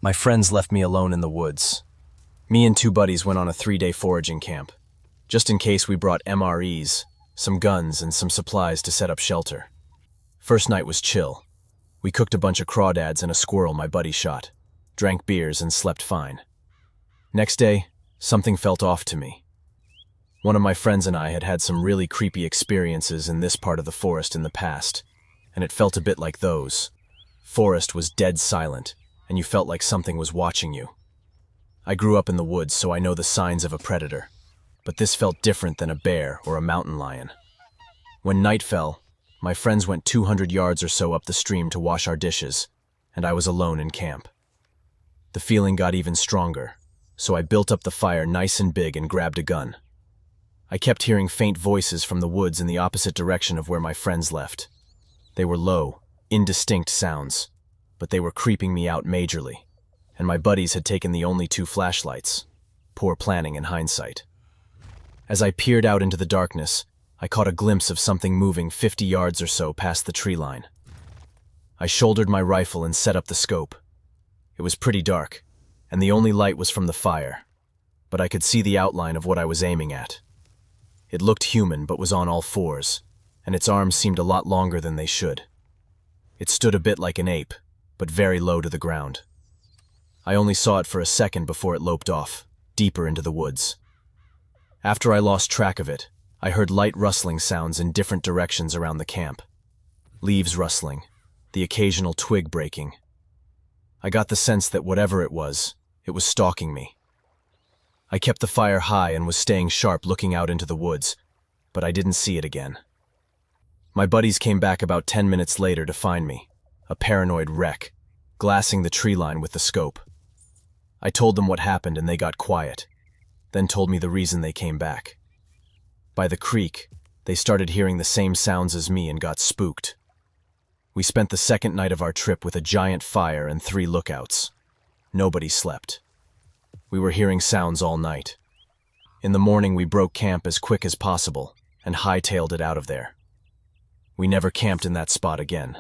My friends left me alone in the woods. Me and two buddies went on a 3-day foraging camp. Just in case, we brought MREs, some guns, and some supplies to set up shelter. First night was chill. We cooked a bunch of crawdads and a squirrel my buddy shot, drank beers, and slept fine. Next day, something felt off to me. One of my friends and I had had some really creepy experiences in this part of the forest in the past, and it felt a bit like those. Forest was dead silent, and you felt like something was watching you. I grew up in the woods, so I know the signs of a predator, but this felt different than a bear or a mountain lion. When night fell, my friends went 200 yards or so up the stream to wash our dishes, and I was alone in camp. The feeling got even stronger, so I built up the fire nice and big and grabbed a gun. I kept hearing faint voices from the woods in the opposite direction of where my friends left. They were low, indistinct sounds, but they were creeping me out majorly, and my buddies had taken the only 2 flashlights. Poor planning in hindsight. As I peered out into the darkness, I caught a glimpse of something moving 50 yards or so past the tree line. I shouldered my rifle and set up the scope. It was pretty dark, and the only light was from the fire, but I could see the outline of what I was aiming at. It looked human but was on all fours, and its arms seemed a lot longer than they should. It stood a bit like an ape, but very low to the ground. I only saw it for a second before it loped off, deeper into the woods. After I lost track of it, I heard light rustling sounds in different directions around the camp. Leaves rustling, the occasional twig breaking. I got the sense that whatever it was stalking me. I kept the fire high and was staying sharp, looking out into the woods, but I didn't see it again. My buddies came back about 10 minutes later to find me, a paranoid wreck, glassing the tree line with the scope. I told them what happened and they got quiet, then told me the reason they came back. By the creek, they started hearing the same sounds as me and got spooked. We spent the second night of our trip with a giant fire and 3 lookouts. Nobody slept. We were hearing sounds all night. In the morning, we broke camp as quick as possible and hightailed it out of there. We never camped in that spot again.